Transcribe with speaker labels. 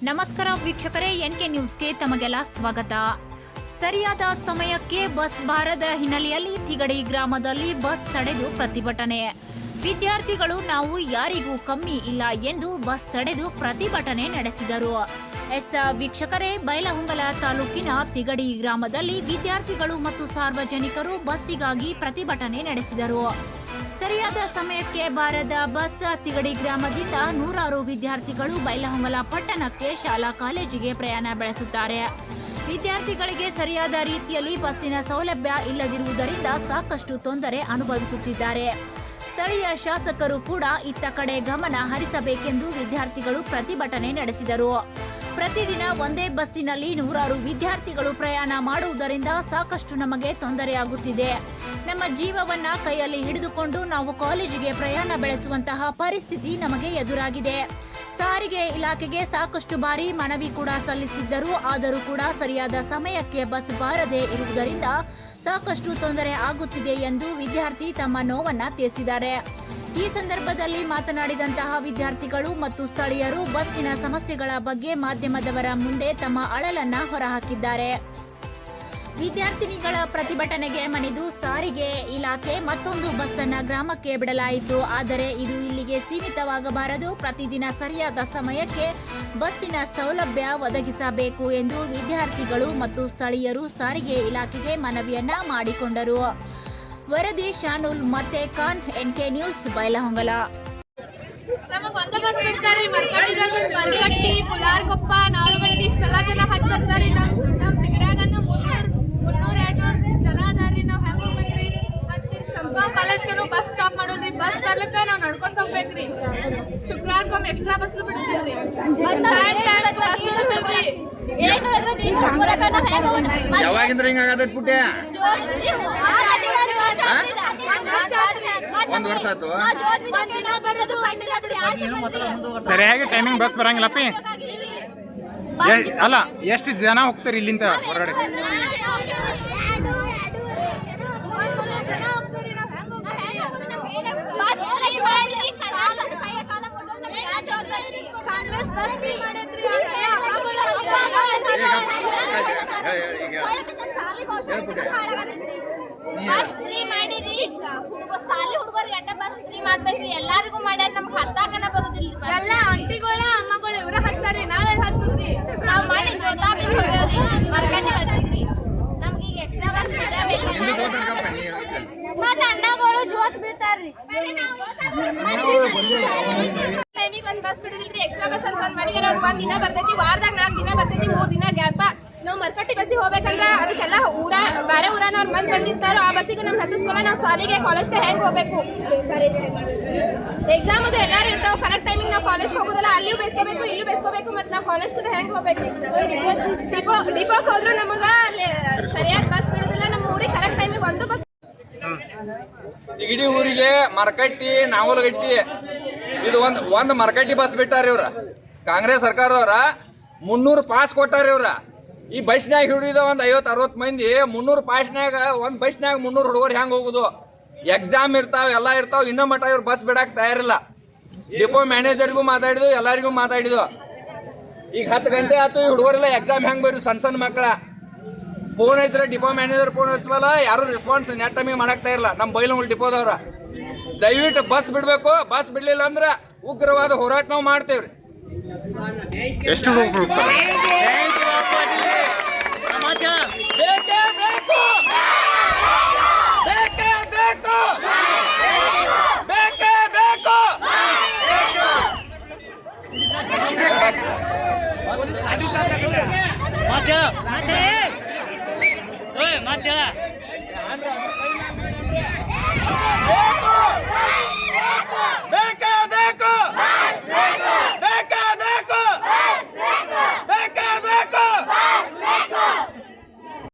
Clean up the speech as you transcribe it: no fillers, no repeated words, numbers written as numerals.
Speaker 1: ನಮಸ್ಕಾರ ವೀಕ್ಷಕರೇ, ಎನ್ಕೆ ನ್ಯೂಸ್ಗೆ ತಮಗೆಲ್ಲ ಸ್ವಾಗತ. ಸರಿಯಾದ ಸಮಯಕ್ಕೆ ಬಸ್ ಬಾರದ ಹಿನ್ನೆಲೆಯಲ್ಲಿ ತಿಗಡಿ ಗ್ರಾಮದಲ್ಲಿ ಬಸ್ ತಡೆದು ಪ್ರತಿಭಟನೆ. ವಿದ್ಯಾರ್ಥಿಗಳು ನಾವು ಯಾರಿಗೂ ಕಮ್ಮಿ ಇಲ್ಲ ಎಂದು ಬಸ್ ತಡೆದು ಪ್ರತಿಭಟನೆ ನಡೆಸಿದರು. ವೀಕ್ಷಕರೇ, ಬೈಲಹೊಂಗಲ ತಾಲೂಕಿನ ತಿಗಡಿ ಗ್ರಾಮದಲ್ಲಿ ವಿದ್ಯಾರ್ಥಿಗಳು ಮತ್ತು ಸಾರ್ವಜನಿಕರು ಬಸ್ಸಿಗಾಗಿ ಪ್ರತಿಭಟನೆ ನಡೆಸಿದರು. ಸರಿಯಾದ ಸಮಯಕ್ಕೆ ಬಾರದ ಬಸ್ ತಿಗಡಿ ಗ್ರಾಮದಿಂದ ನೂರಾರು ವಿದ್ಯಾರ್ಥಿಗಳು ಬೈಲಹೊಂಗಲ ಪಟ್ಟಣಕ್ಕೆ ಶಾಲಾ ಕಾಲೇಜಿಗೆ ಪ್ರಯಾಣ ಬೆಳೆಸುತ್ತಾರೆ. ವಿದ್ಯಾರ್ಥಿಗಳಿಗೆ ಸರಿಯಾದ ರೀತಿಯಲ್ಲಿ ಬಸ್ಸಿನ ಸೌಲಭ್ಯ ಇಲ್ಲದಿರುವುದರಿಂದ ಸಾಕಷ್ಟು ತೊಂದರೆ ಅನುಭವಿಸುತ್ತಿದ್ದಾರೆ. ಸ್ಥಳೀಯ ಶಾಸಕರು ಕೂಡ ಇತ್ತ ಕಡೆ ಗಮನ ಹರಿಸಬೇಕೆಂದು ವಿದ್ಯಾರ್ಥಿಗಳು ಪ್ರತಿಭಟನೆ ನಡೆಸಿದರು. ಪ್ರತಿದಿನ ಒಂದೇ ಬಸ್ಸಿನಲ್ಲಿ ನೂರಾರು ವಿದ್ಯಾರ್ಥಿಗಳು ಪ್ರಯಾಣ ಮಾಡುವುದರಿಂದ ಸಾಕಷ್ಟು ನಮಗೆ ತೊಂದರೆಯಾಗುತ್ತಿದೆ. ನಮ್ಮ ಜೀವವನ್ನ ಕೈಯಲ್ಲಿ ಹಿಡಿದುಕೊಂಡು ನಾವು ಕಾಲೇಜಿಗೆ ಪ್ರಯಾಣ ಬೆಳೆಸುವಂತಹ ಪರಿಸ್ಥಿತಿ ನಮಗೆ ಎದುರಾಗಿದೆ. ಸಾರಿಗೆ ಇಲಾಖೆಗೆ ಸಾಕಷ್ಟು ಬಾರಿ ಮನವಿ ಕೂಡ ಸಲ್ಲಿಸಿದ್ದರು. ಆದರೂ ಕೂಡ ಸರಿಯಾದ ಸಮಯಕ್ಕೆ ಬಸ್ ಬಾರದೇ ಇರುವುದರಿಂದ ಸಾಕಷ್ಟು ತೊಂದರೆ ಆಗುತ್ತಿದೆ ಎಂದು ವಿದ್ಯಾರ್ಥಿ ತಮ್ಮ ನೋವನ್ನ ತಿಳಿಸಿದ್ದಾರೆ. ಈ ಸಂದರ್ಭದಲ್ಲಿ ಮಾತನಾಡಿದಂತಹ ವಿದ್ಯಾರ್ಥಿಗಳು ಮತ್ತು ಸ್ಥಳೀಯರು ಬಸ್ಸಿನ ಸಮಸ್ಯೆಗಳ ಬಗ್ಗೆ ಮಾಧ್ಯಮದವರ ಮುಂದೆ ತಮ್ಮ ಅಳಲನ್ನ ಹೊರಹಾಕಿದ್ದಾರೆ. ವಿದ್ಯಾರ್ಥಿನಿಗಳ ಪ್ರತಿಭಟನೆಗೆ ಮಣಿದು ಸಾರಿಗೆ ಇಲಾಖೆ ಮತ್ತೊಂದು ಬಸ್ಸನ್ನ ಗ್ರಾಮಕ್ಕೆ ಬಿಡಲಾಯಿತು. ಆದರೆ ಇದು ಇಲ್ಲಿಗೆ ಸೀಮಿತವಾಗಬಾರದು. ಪ್ರತಿದಿನ ಸರಿಯಾದ ಸಮಯಕ್ಕೆ ಬಸ್ಸಿನ ಸೌಲಭ್ಯ ಒದಗಿಸಬೇಕು ಎಂದು ವಿದ್ಯಾರ್ಥಿಗಳು ಮತ್ತು ಸ್ಥಳೀಯರು ಸಾರಿಗೆ ಇಲಾಖೆಗೆ ಮನವಿಯನ್ನ ಮಾಡಿಕೊಂಡರು. ವರದಿ ಶಾನುಲ್ ಮತ್ತೆ ಖಾನ್, ಎನ್ಕೆ ನ್ಯೂಸ್, ಬೈಲಹೊಂಗಲ.
Speaker 2: ನಮಗ್ ಒಂದೇ ಬಸ್ ಬಿಡ್ತಾರ್ರಿ. ಮರ್ಕಟ್ಟಿ, ಪುಲಾರ್ಕೊಪ್ಪ, ನಾಲ್ಗಟ್ಟಿ ಇಷ್ಟೆಲ್ಲ ಜನ ಹತ್ತಿ ಬರ್ತಾರ್ರಿ. ನಮ್ ತಿಗಡ್ಯಾಗ 300-200 ಜನ ಅದಾರ್ರಿ. ನಾವ್ ಹೆಂಗ್ ಹೋಗ್ಬೇಕ್ರಿ? ಮತ್ತೆ ಸಂಗಾವ್ ಕಾಲೇಜ್ಗೆ ಬಸ್ ಸ್ಟಾಪ್ ಮಾಡೋಲ್ರಿ. ಬಸ್ ಬರ್ಲಿಕ್ಕ ನಾವ್ ನಡ್ಕೊಂತ ಹೋಗ್ಬೇಕ್ರಿ. ಶುಕ್ರವಾರಕ್ಕೊಮ್ಮೆ ಎಕ್ಸ್ಟ್ರಾ ಬಸ್ ಬಿಡುದಿಲ್ರಿ.
Speaker 3: ಯಾವಾಗಿಂದ್ರ ಹಿಂಗಾಗತೈತಿ ಪುಟ್ಯ? ಒಂದ್ ವರ್ಷ ಆಯ್ತು.
Speaker 4: ಸರಿಯಾಗಿ ಟೈಮಿಂಗ್ ಬಸ್ ಬರಂಗಿಲ್ಲಪ್ಪಿ. ಅಲ್ಲ, ಎಷ್ಟು ಜನ ಹೋಗ್ತಾರೆ ಇಲ್ಲಿಂದ ಹೊರಗಡೆ?
Speaker 2: ಬಸ್ ಫ್ರೀ ಮಾಡಿರಿ. ಸಾಲಿ ಹುಡುಗರಿಗೆ ಅಡ್ಡ ಬಸ್ ಫ್ರೀ ಮಾಡ್ಬೇಕ್ರಿ. ಎಲ್ಲಾರಿಗೂ ಮಾಡ್ಯಾರ. ನಮ್ಗೆ ಹತ್ತಾಕನ ಬರುದಿಲ್ಲ. ಎಲ್ಲ ಅಂಟಿಗಳ ಅಮ್ಮಗಳು ಇವ್ರ ಹತ್ತಾರಿ. ನಾವೇ ಹತ್ತದ್ರಿ. ನಾವ್ ಮಾಡಿ ಜೋತಾಪಿ ಹೋಗ್ಯಾವ್ರಿ. ಮರ್ಕಟ್ಟಿ ಹತ್ತಿದ್ರಿ. ನಮ್ಗೆ ಈಗ ಎಕ್ಸ್ಟ್ರಾ ಬಸ್ ಮತ್ತೆ ಅಣ್ಣಗಳು ಜೋತ್ ಬೀಳ್ತಾರ್ರಿ. ಟೈಮಿಗೆ ಒಂದ್ ಬಸ್ ಬಿಡುದಿಲ್ರಿ. ಎಕ್ಸ್ಟ್ರಾ ಬಸ್ ಅಂತ ಬಂದ್ ಮಾಡಿದಾರ. ಅವ್ರು 1 ದಿನ ಬರ್ತೈತಿ, ವಾರದಾಗ 4 ದಿನ ಬರ್ತೈತಿ, 3 ದಿನ ಗ್ಯಾಪ. ನಾವು ಮರ್ಕಟ್ಟಿ ಬಸ್ಸಿಗೆ ಹೋಗ್ಬೇಕಂದ್ರ ಅದಕ್ಕೆಲ್ಲ ಬೇರೆ ಊರನವ್ರು ಬಂದಿರ್ತಾರೋ ಆ ಬಸ್ಸಿಗೂ ನಮ್ಗೆ ಹತ್ತಿಸ್ಕೊಲ್ಲ. ನಾವು ಸಾಲಿಗೆ ಕಾಲೇಜ್ಗೆ ಹೆಂಗೆ ಹೋಗ್ಬೇಕು? ಎಕ್ಸಾಮ್ ಅದು ಎಲ್ಲರೂ ಇರ್ತಾವೆ. ಕರೆಕ್ಟ್ ಟೈಮಿಗೆ ನಾವು ಕಾಲೇಜ್ಗೆ ಹೋಗೋದಲ್ಲ. ಅಲ್ಲಿಯೂ ಬೇಸ್ಕೋಬೇಕು, ಇಲ್ಲೂ ಬೇಸ್ಕೋಬೇಕು. ಮತ್ತು ನಾವು ಕಾಲೇಜ್ಗೆ ಹೆಂಗೆ ಹೋಗ್ಬೇಕು? ಡಿಪೋಗೆ ಹೋದ್ರು ನಮಗೆ ಅಲ್ಲಿ ಸರಿಯಾದ ಬಸ್ ಬಿಡೋದಿಲ್ಲ. ನಮ್ಮ ಊರಿಗೆ ಕರೆಕ್ಟ್ ಟೈಮಿಗೆ ಒಂದು ಬಸ್.
Speaker 3: ತಿಗಡಿ ಊರಿಗೆ ಮರಕಟ್ಟಿ, ನಾವಲಗಟ್ಟಿ ಇದು ಒಂದು ಮರಕಟ್ಟಿ ಬಸ್ ಬಿಟ್ಟಾರ ಇವ್ರ. ಕಾಂಗ್ರೆಸ್ ಸರ್ಕಾರದವ್ರ 300 ಪಾಸ್ ಕೊಟ್ಟಾರ ಇವ್ರ. ಈ ಬಸ್ನ್ಯಾಗ ಹಿಡಿದ ಒಂದು 50-60 ಮಂದಿ 300 ಪಾಸ್ನ್ಯಾಗ ಒಂದು ಬಸ್ನ್ಯಾಗ 300 ಹುಡುಗರು ಹೆಂಗೆ ಹೋಗುದು? ಎಕ್ಸಾಮ್ ಇರ್ತಾವೆ, ಎಲ್ಲ ಇರ್ತಾವೆ. ಇನ್ನೂ ಮಟ್ಟ ಇವ್ರು ಬಸ್ ಬಿಡಕ್ಕೆ ತಯಾರಿಲ್ಲ. ಡಿಪೋ ಮ್ಯಾನೇಜರ್ಗೂ ಮಾತಾಡಿದ್ವು, ಎಲ್ಲರಿಗೂ ಮಾತಾಡಿದ್ವು. ಈಗ 10 ಗಂಟೆ ಆಯ್ತು. ಈ ಹುಡುಗರೆಲ್ಲ ಎಕ್ಸಾಮ್ ಹೆಂಗೆ ಬರೀ? ಸಣ್ಣ ಮಕ್ಕಳ ಫೋನ್ ಹಚ್ಚಿದ್ರೆ ಡಿಪೋ ಮ್ಯಾನೇಜರ್ ಫೋನ್ ಹಚ್ಚವಲ್ಲ, ಯಾರು ರೆಸ್ಪಾನ್ಸ್ ನೆಟ್ ಟೈಮಿಗೆ ಮಾಡಕ್ತಾ ಇರಲ್ಲ. ನಮ್ಮ ಬೈಲಹೊಂಗಲ ಡಿಪೋದವ್ರ ದಯವಿಟ್ಟು ಬಸ್ ಬಿಡಬೇಕು. ಬಸ್ ಬಿಡಲಿಲ್ಲ ಅಂದ್ರೆ ಉಗ್ರವಾದ ಹೋರಾಟ ನಾವು ಮಾಡ್ತೇವ್ರಿ.
Speaker 4: ಎಷ್ಟು
Speaker 3: ಬೇಕು